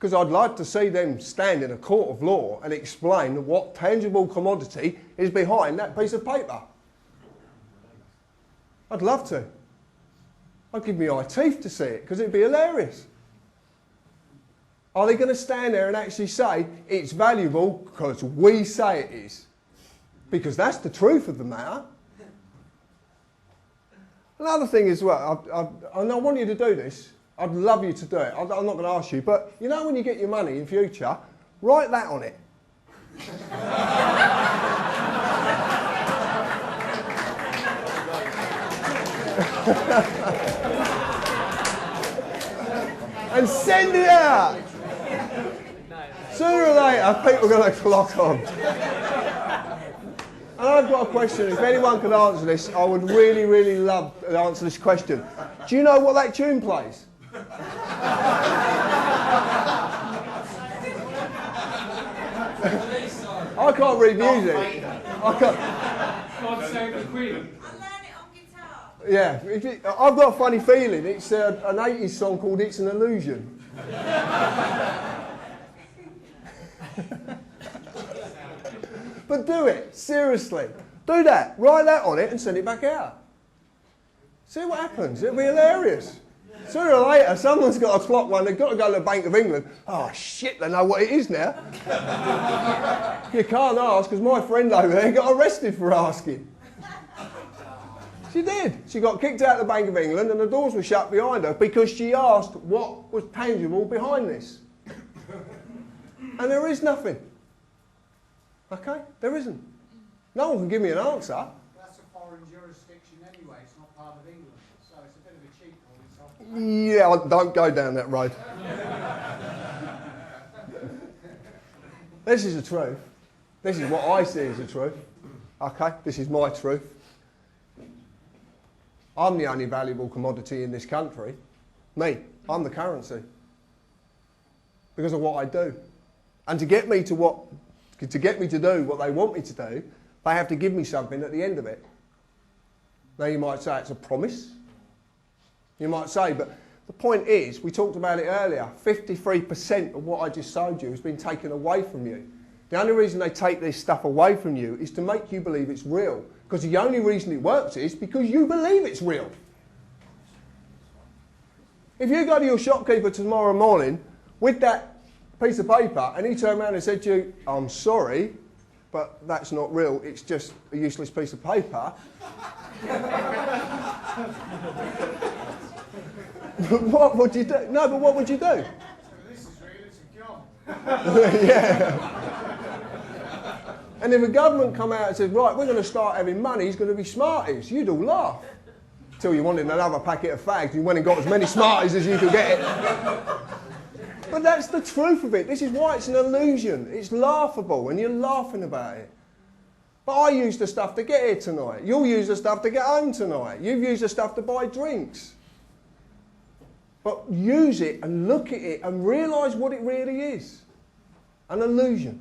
Because I'd like to see them stand in a court of law and explain what tangible commodity is behind that piece of paper. I'd love to. I'd give me eye teeth to see it, because it'd be hilarious. Are they going to stand there and actually say it's valuable because we say it is? Because that's the truth of the matter. Another thing as well, I want you to do this. I'd love you to do it. I'm not going to ask you, but you know when you get your money in future, write that on it. And send it out. Sooner or later, people are going to clock on. And I've got a question. If anyone could answer this, I would really, really love to answer this question. Do you know what that tune plays? I can't read music. I can't. God save the Queen. Yeah, I've got a funny feeling. It's an 80s song called It's an Illusion. But do it, seriously. Do that. Write that on it and send it back out. See what happens. It'll be hilarious. Sooner or later, someone's got to clock one. They've got to go to the Bank of England. Oh, shit, they know what it is now. You can't ask, because my friend over there got arrested for asking. She did. She got kicked out of the Bank of England and the doors were shut behind her because she asked what was tangible behind this. And there is nothing. Okay? There isn't. No one can give me an answer. That's a foreign jurisdiction anyway. It's not part of England. So it's a bit of a cheat code. Yeah, don't go down that road. This is the truth. This is what I see as the truth. Okay? This is my truth. I'm the only valuable commodity in this country. Me. I'm the currency. Because of what I do. And to get me to do what they want me to do, they have to give me something at the end of it. Now you might say it's a promise. You might say, but the point is, we talked about it earlier, 53% of what I just showed you has been taken away from you. The only reason they take this stuff away from you is to make you believe it's real. Because the only reason it works is because you believe it's real. If you go to your shopkeeper tomorrow morning with that piece of paper and he turned around and said to you, I'm sorry, but that's not real, it's just a useless piece of paper. What would you do? No, but what would you do? This is real, it's a job. Yeah. And if the government come out and says, right, we're going to start having money, it's going to be Smarties, you'd all laugh. Till you wanted another packet of fags, you went and got as many Smarties as you could get. But that's the truth of it. This is why it's an illusion. It's laughable, and you're laughing about it. But I use the stuff to get here tonight. You'll use the stuff to get home tonight. You've used the stuff to buy drinks. But use it and look at it and realise what it really is. An illusion.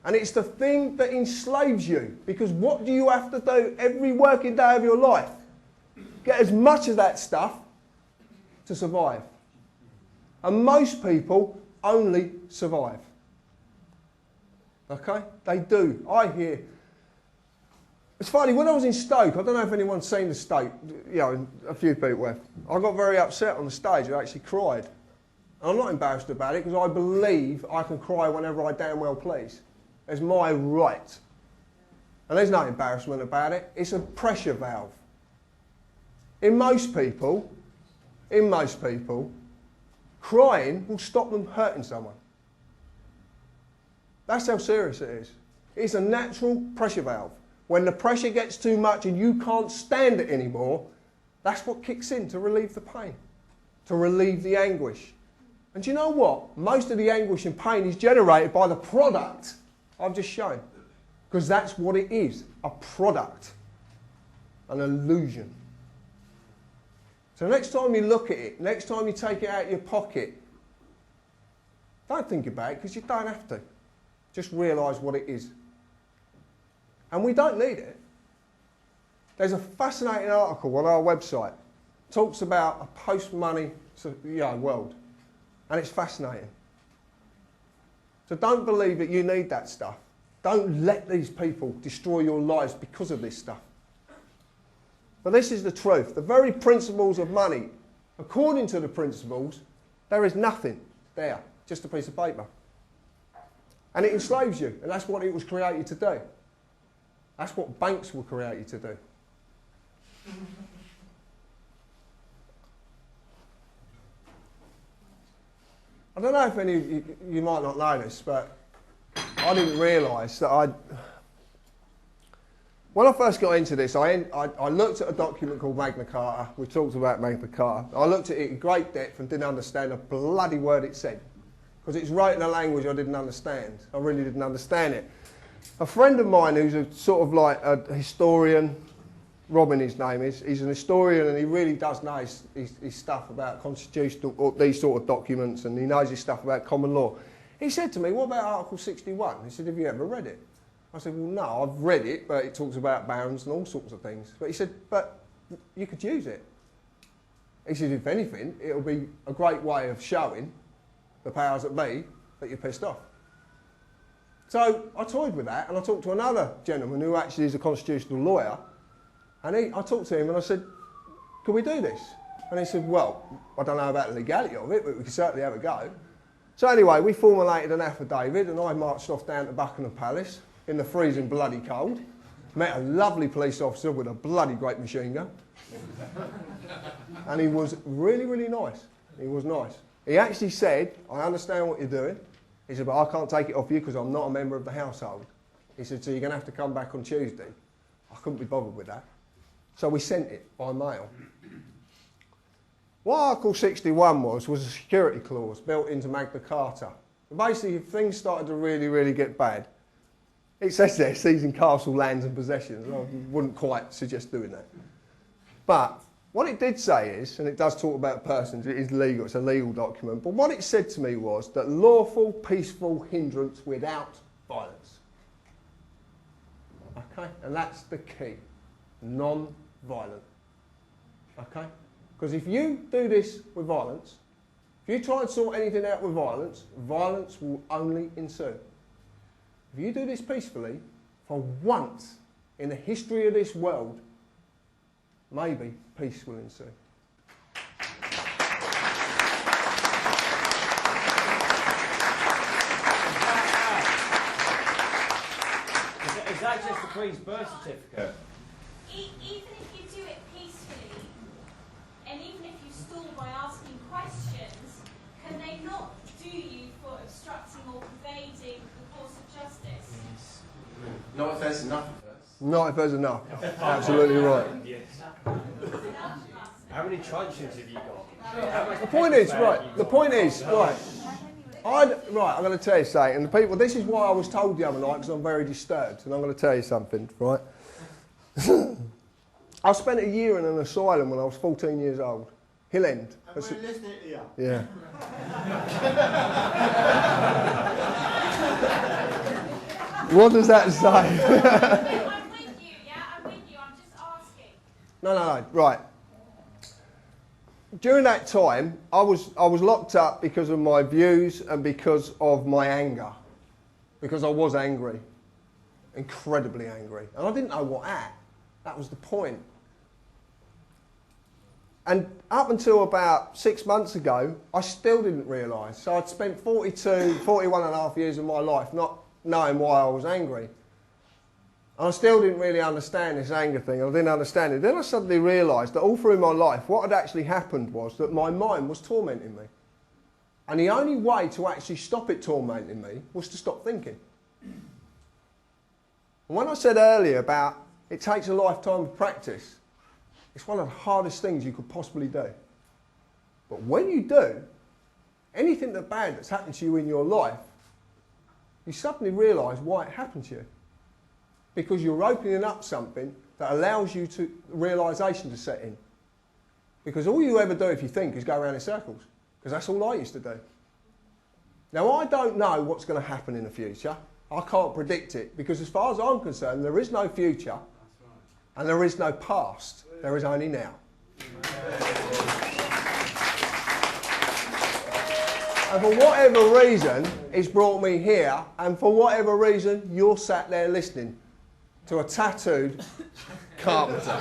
And it's the thing that enslaves you. Because what do you have to do every working day of your life? Get as much of that stuff to survive. And most people only survive. Okay? They do. I hear. It's funny, when I was in Stoke, I don't know if anyone's seen the Stoke, you know, a few people have. I got very upset on the stage, I actually cried. And I'm not embarrassed about it because I believe I can cry whenever I damn well please. It's my right. And there's no embarrassment about it. It's a pressure valve. In most people, crying will stop them hurting someone. That's how serious it is. It's a natural pressure valve. When the pressure gets too much and you can't stand it anymore, that's what kicks in to relieve the pain, to relieve the anguish. And do you know what? Most of the anguish and pain is generated by the product I've just shown. Because that's what it is, a product, an illusion. So next time you look at it, next time you take it out of your pocket, don't think about it because you don't have to. Just realise what it is. And we don't need it. There's a fascinating article on our website. Talks about a post-money world. And it's fascinating. So don't believe that you need that stuff. Don't let these people destroy your lives because of this stuff. But this is the truth. The very principles of money, according to the principles, there is nothing there, just a piece of paper. And it enslaves you, and that's what it was created to do. That's what banks were created to do. I don't know if any of you might not know this, but I didn't realise that when I first got into this, I looked at a document called Magna Carta. We talked about Magna Carta. I looked at it in great depth and didn't understand a bloody word it said, because it's written in a language I didn't understand. I really didn't understand it. A friend of mine who's a sort of like a historian, Robin his name is, he's an historian and he really does know his stuff about constitutional, or these sort of documents, and he knows his stuff about common law. He said to me, what about Article 61? He said, have you ever read it? I said, well, no, I've read it, but it talks about barons and all sorts of things. But he said, but you could use it. He said, if anything, it'll be a great way of showing the powers that be that you're pissed off. So I toyed with that, and I talked to another gentleman who actually is a constitutional lawyer, and I talked to him and I said, can we do this? And he said, well, I don't know about the legality of it, but we can certainly have a go. So anyway, we formulated an affidavit, and I marched off down to Buckingham Palace in the freezing bloody cold, met a lovely police officer with a bloody great machine gun, and he was really, really nice. He was nice. He actually said, I understand what you're doing. He said, but I can't take it off you because I'm not a member of the household. He said, so you're going to have to come back on Tuesday. I couldn't be bothered with that. So we sent it by mail. What Article 61 was a security clause built into Magna Carta. Basically, if things started to really, really get bad, it says there, seizing castle lands and possessions. I wouldn't quite suggest doing that. But what it did say is, and it does talk about persons, it is legal, it's a legal document, but what it said to me was that lawful, peaceful hindrance without violence. Okay? And that's the key. Non-violent. Okay? Because if you do this with violence, if you try and sort anything out with violence, violence will only ensue. If you do this peacefully, for once in the history of this world, maybe peace will ensue. Is that just the Queen's birth certificate? Even if you do it peacefully, and even if you stall by asking questions, can they not do you for obstructing or pervading the course of justice? Not if there's enough. Not if there's enough. Absolutely right. Yes. How many truncheons have you got? The point is, right, the point is, right, I'm going to tell you something, and the people, this is why I was told the other night, because I'm very disturbed, and I'm going to tell you something, right? I spent a year in an asylum when I was 14 years old. Hill End. And we're listening to you. Yeah. What does that say? I'm with you, yeah? I'm with you. I'm just asking. No, right. During that time, I was locked up because of my views and because of my anger. Because I was angry. Incredibly angry. And I didn't know what at. That was the point. And up until about 6 months ago, I still didn't realise. So I'd spent 41 and a half years of my life not knowing why I was angry. And I still didn't really understand this anger thing. I didn't understand it. Then I suddenly realised that all through my life, what had actually happened was that my mind was tormenting me. And the only way to actually stop it tormenting me was to stop thinking. And when I said earlier about it takes a lifetime of practice, it's one of the hardest things you could possibly do. But when you do, anything bad that's happened to you in your life, you suddenly realise why it happened to you. Because you're opening up something that allows you to realisation to set in. Because all you ever do if you think is go around in circles. Because that's all I used to do. Now I don't know what's going to happen in the future. I can't predict it. Because as far as I'm concerned, there is no future. And there is no past. There is only now. And for whatever reason, it's brought me here, and for whatever reason, you're sat there listening to a tattooed carpenter.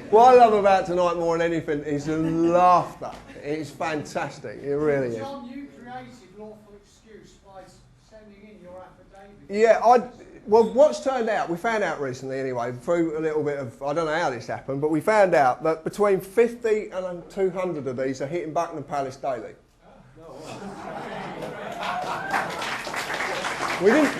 What I love about tonight more than anything is the laughter. It's fantastic. It really is. John, you created lawful excuse by sending in your affidavit. Yeah, well, what's turned out, we found out recently anyway, through a little bit of, I don't know how this happened, but we found out that between 50 and 200 of these are hitting Buckingham Palace daily. We didn't...